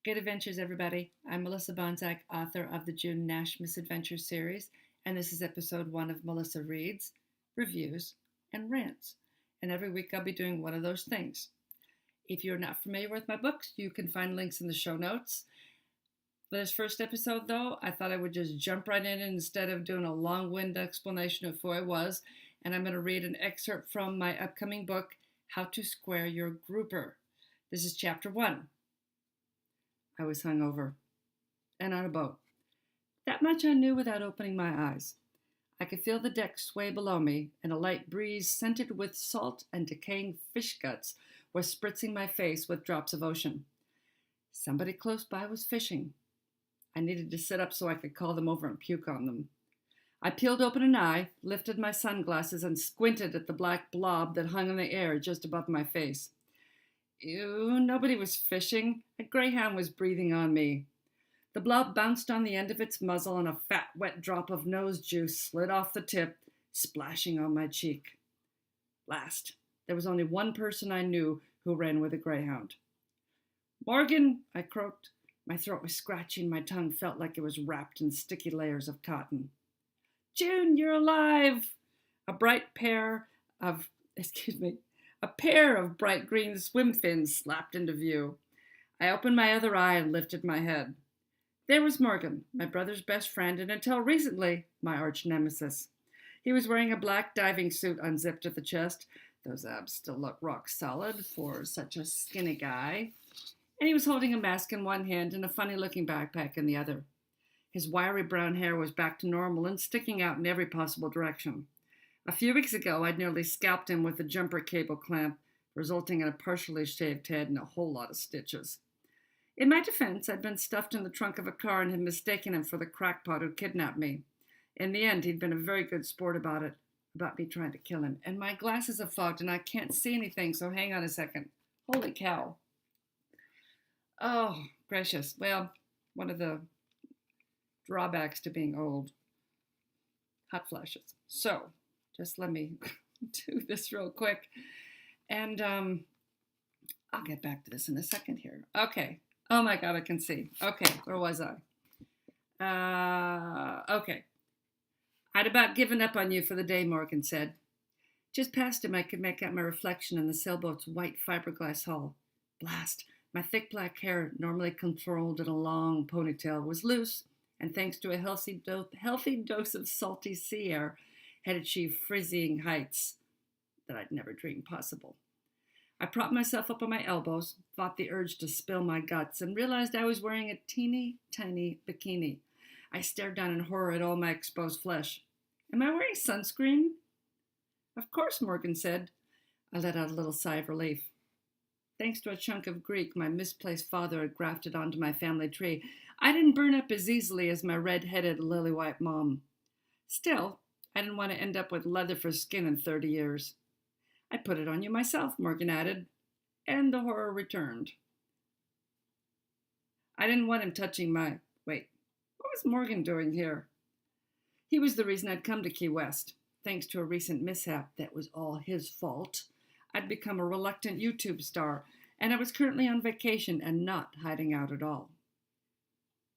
Good adventures, everybody. I'm Melissa Banczak, author of the June Nash Misadventure series, and this is episode 1 of Melissa Reads, Reviews, and Rants. And every week I'll be doing one of those things. If you're not familiar with my books, you can find links in the show notes. For this first episode, though, I thought I would just jump right in instead of doing a long-winded explanation of who I was, and I'm going to read an excerpt from my upcoming book, How to Square Your Grouper. This is chapter 1. I was hungover and on a boat. That much I knew without opening my eyes. I could feel the deck sway below me, and a light breeze scented with salt and decaying fish guts was spritzing my face with drops of ocean. Somebody close by was fishing. I needed to sit up so I could call them over and puke on them. I peeled open an eye, lifted my sunglasses, and squinted at the black blob that hung in the air just above my face. Ew, nobody was fishing. A greyhound was breathing on me. The blob bounced on the end of its muzzle, and a fat, wet drop of nose juice slid off the tip, splashing on my cheek. Last, there was only one person I knew who ran with a greyhound. "Morgan," I croaked. My throat was scratchy and my tongue felt like it was wrapped in sticky layers of cotton. "June, you're alive!" A pair of bright green swim fins slapped into view. I opened my other eye and lifted my head. There was Morgan, my brother's best friend, and until recently, my arch nemesis. He was wearing a black diving suit unzipped at the chest. Those abs still look rock solid for such a skinny guy. And he was holding a mask in one hand and a funny-looking backpack in the other. His wiry brown hair was back to normal and sticking out in every possible direction. A few weeks ago, I'd nearly scalped him with a jumper cable clamp, resulting in a partially shaved head and a whole lot of stitches. In my defense, I'd been stuffed in the trunk of a car and had mistaken him for the crackpot who kidnapped me. In the end, he'd been a very good sport about me trying to kill him. And my glasses are fogged and I can't see anything, so hang on a second. Holy cow. Oh, gracious. Well, one of the drawbacks to being old. Hot flashes. So, just let me do this real quick. And I'll get back to this in a second here. Okay. Oh my God, I can see. Okay, where was I? Okay. I'd about given up on you for the day, Morgan said. Just past him, I could make out my reflection in the sailboat's white fiberglass hull. Blast. My thick black hair, normally controlled in a long ponytail, was loose, and thanks to a healthy dose of salty sea air, had achieved frizzying heights that I'd never dreamed possible. I propped myself up on my elbows, fought the urge to spill my guts, and realized I was wearing a teeny tiny bikini. I stared down in horror at all my exposed flesh. Am I wearing sunscreen? Of course, Morgan said. I let out a little sigh of relief. Thanks to a chunk of Greek my misplaced father had grafted onto my family tree, I didn't burn up as easily as my red-headed, lily-white mom. Still, I didn't want to end up with leather for skin in 30 years. I put it on you myself, Morgan added, and the horror returned. I didn't want him touching my... Wait, what was Morgan doing here? He was the reason I'd come to Key West. Thanks to a recent mishap that was all his fault, I'd become a reluctant YouTube star, and I was currently on vacation and not hiding out at all.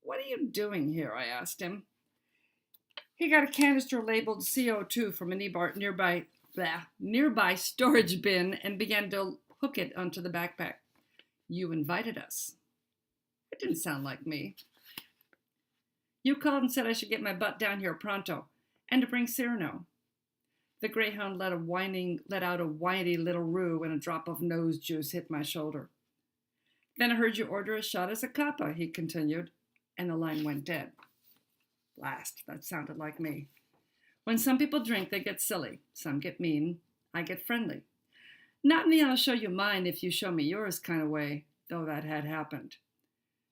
What are you doing here? I asked him. He got a canister labeled CO2 from a nearby storage bin and began to hook it onto the backpack. You invited us. It didn't sound like me. You called and said I should get my butt down here pronto, and to bring Cyrano. The greyhound let out a whiny little roo, and a drop of nose juice hit my shoulder. Then I heard you order a shot of Zacapa, he continued, and the line went dead. Blast, that sounded like me. When some people drink, they get silly. Some get mean. I get friendly. Not in the I'll show you mine if you show me yours kind of way, though that had happened.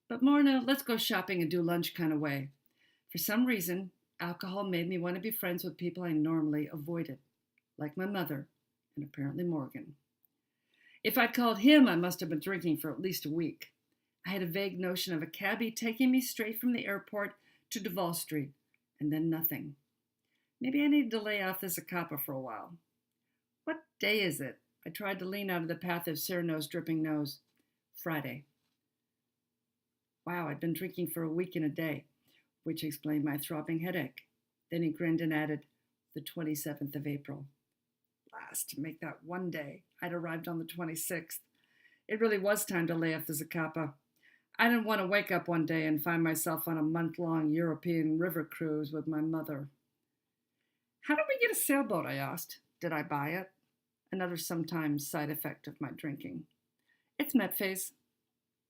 But more in a let's go shopping and do lunch kind of way. For some reason, alcohol made me want to be friends with people I normally avoided, like my mother and apparently Morgan. If I'd called him, I must have been drinking for at least a week. I had a vague notion of a cabbie taking me straight from the airport to Duval Street, and then nothing. Maybe I needed to lay off this Zacapa for a while. What day is it? I tried to lean out of the path of Cyrano's dripping nose. Friday. Wow, I'd been drinking for a week and a day, which explained my throbbing headache. Then he grinned and added, the 27th of April. Blast, to make that one day. I'd arrived on the 26th. It really was time to lay off the Zacapa. I didn't want to wake up one day and find myself on a month-long European river cruise with my mother. How did we get a sailboat? I asked. Did I buy it? Another sometimes side effect of my drinking. It's Metface.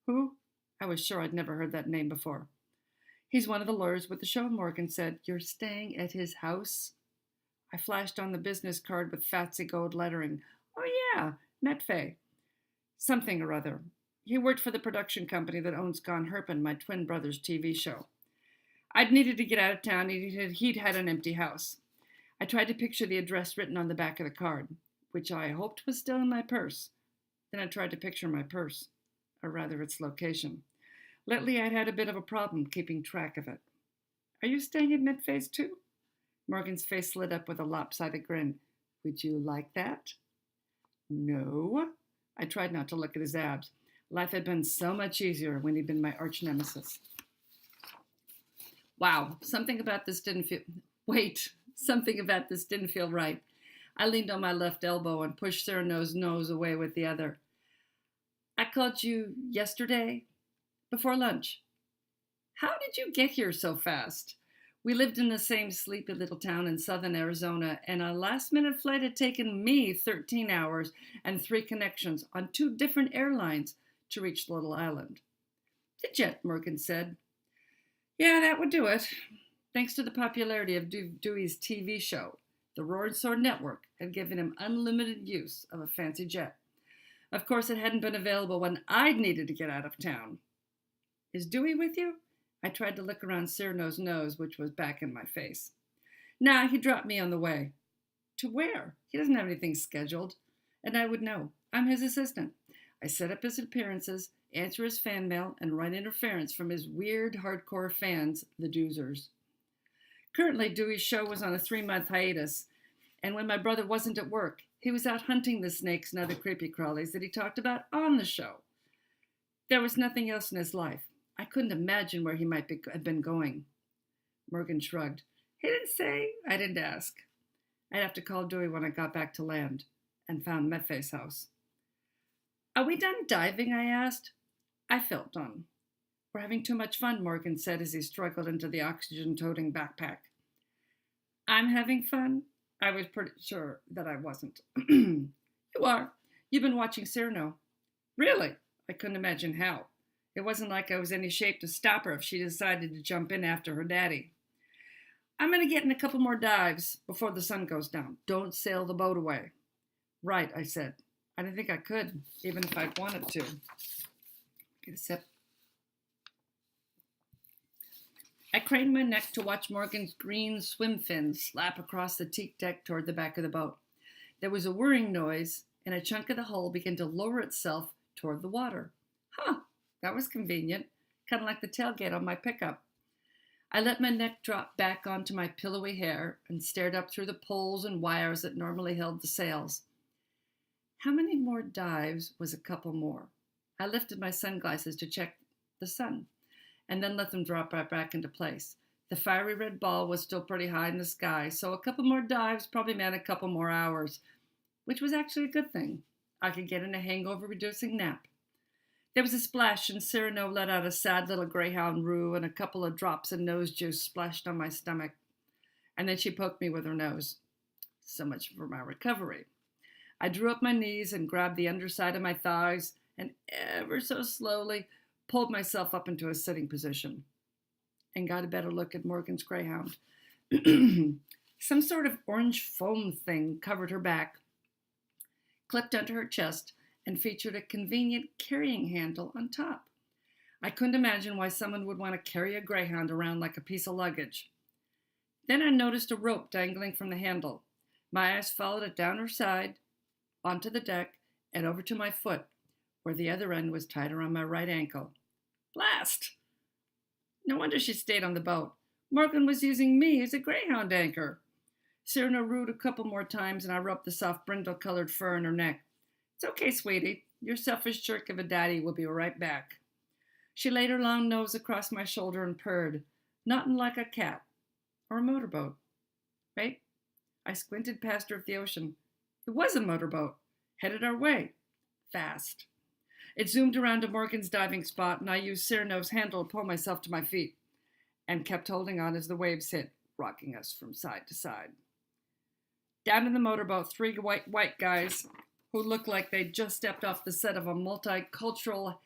Who? I was sure I'd never heard that name before. He's one of the lawyers with the show, Morgan said. You're staying at his house? I flashed on the business card with fancy gold lettering. Oh yeah, Metfay. Something or other. He worked for the production company that owns Gone Herpin, my twin brother's TV show. I'd needed to get out of town. He'd had an empty house. I tried to picture the address written on the back of the card, which I hoped was still in my purse. Then I tried to picture my purse, or rather its location. Lately, I'd had a bit of a problem keeping track of it. Are you staying at Midface too? Morgan's face lit up with a lopsided grin. Would you like that? No. I tried not to look at his abs. Life had been so much easier when he'd been my arch nemesis. Wow, something about this didn't feel right. I leaned on my left elbow and pushed Cyrano's nose away with the other. I called you yesterday, before lunch. How did you get here so fast? We lived in the same sleepy little town in southern Arizona, and a last-minute flight had taken me 13 hours and 3 connections on 2 different airlines to reach the little island. The jet, Morgan said. Yeah, that would do it. Thanks to the popularity of Dewey's TV show, the Roaring Sword Network had given him unlimited use of a fancy jet. Of course, it hadn't been available when I'd needed to get out of town. Is Dewey with you? I tried to look around Cyrano's nose, which was back in my face. Nah, he dropped me on the way. To where? He doesn't have anything scheduled. And I would know. I'm his assistant. I set up his appearances, answer his fan mail, and run interference from his weird hardcore fans, the Doozers. Currently, Dewey's show was on a 3-month hiatus, and when my brother wasn't at work, he was out hunting the snakes and other creepy crawlies that he talked about on the show. There was nothing else in his life. I couldn't imagine where he might have been going. Morgan shrugged. He didn't say. I didn't ask. I'd have to call Dewey when I got back to land and found Metface's house. Are we done diving? I asked. I felt done. We're having too much fun, Morgan said as he struggled into the oxygen-toting backpack. I'm having fun? I was pretty sure that I wasn't. You are. You've been watching Cyrano. Really? I couldn't imagine how. It wasn't like I was in any shape to stop her if she decided to jump in after her daddy. I'm going to get in a couple more dives before the sun goes down. Don't sail the boat away. Right, I said. I didn't think I could, even if I wanted to. Get a sip. I craned my neck to watch Morgan's green swim fins slap across the teak deck toward the back of the boat. There was a whirring noise, and a chunk of the hull began to lower itself toward the water. Huh, that was convenient, kind of like the tailgate on my pickup. I let my neck drop back onto my pillowy hair and stared up through the poles and wires that normally held the sails. How many more dives was a couple more? I lifted my sunglasses to check the sun, and then let them drop right back into place. The fiery red ball was still pretty high in the sky, so a couple more dives probably meant a couple more hours, which was actually a good thing. I could get in a hangover-reducing nap. There was a splash, and Cyrano let out a sad little greyhound roo, and a couple of drops of nose juice splashed on my stomach. And then she poked me with her nose. So much for my recovery. I drew up my knees and grabbed the underside of my thighs, and ever so slowly pulled myself up into a sitting position and got a better look at Morgan's greyhound. Some sort of orange foam thing covered her back, clipped under her chest, and featured a convenient carrying handle on top. I couldn't imagine why someone would want to carry a greyhound around like a piece of luggage. Then I noticed a rope dangling from the handle. My eyes followed it down her side, onto the deck, and over to my foot, where the other end was tied around my right ankle. Blast! No wonder she stayed on the boat. Morgan was using me as a greyhound anchor. Cyrano rooed a couple more times, and I rubbed the soft brindle-colored fur in her neck. It's okay, sweetie. Your selfish jerk of a daddy will be right back. She laid her long nose across my shoulder and purred, nothing like a cat or a motorboat. Right? I squinted past her at the ocean. It was a motorboat, headed our way, fast. It zoomed around to Morgan's diving spot, and I used Cyrano's handle to pull myself to my feet, and kept holding on as the waves hit, rocking us from side to side. Down in the motorboat, three white guys who looked like they'd just stepped off the set of a multicultural,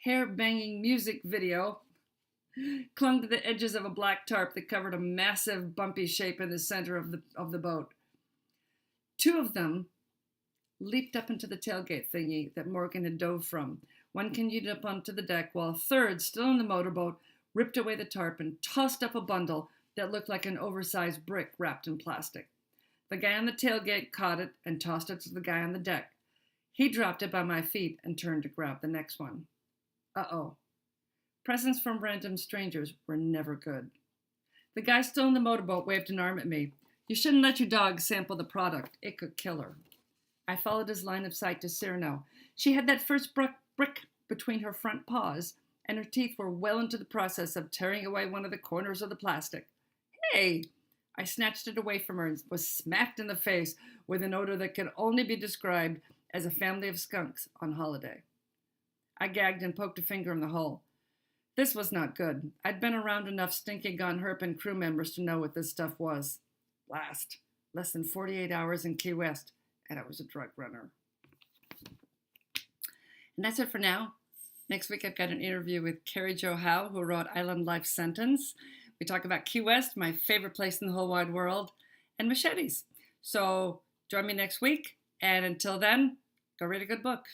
hair-banging music video clung to the edges of a black tarp that covered a massive, bumpy shape in the center of the boat. Two of them leaped up into the tailgate thingy that Morgan had dove from. One continued up onto the deck, while a third, still in the motorboat, ripped away the tarp and tossed up a bundle that looked like an oversized brick wrapped in plastic. The guy on the tailgate caught it and tossed it to the guy on the deck. He dropped it by my feet and turned to grab the next one. Uh-oh. Presents from random strangers were never good. The guy still in the motorboat waved an arm at me. You shouldn't let your dog sample the product. It could kill her. I followed his line of sight to Cyrano. She had that first brick between her front paws, and her teeth were well into the process of tearing away one of the corners of the plastic. Hey! I snatched it away from her and was smacked in the face with an odor that could only be described as a family of skunks on holiday. I gagged and poked a finger in the hole. This was not good. I'd been around enough stinking Gone Herpin' crew members to know what this stuff was. Blast. Less than 48 hours in Key West, and I was a drug runner. And that's it for now. Next week, I've got an interview with Carrie Jo Howe, who wrote Island Life Sentence. We talk about Key West, my favorite place in the whole wide world, and machetes. So join me next week. And until then, go read a good book.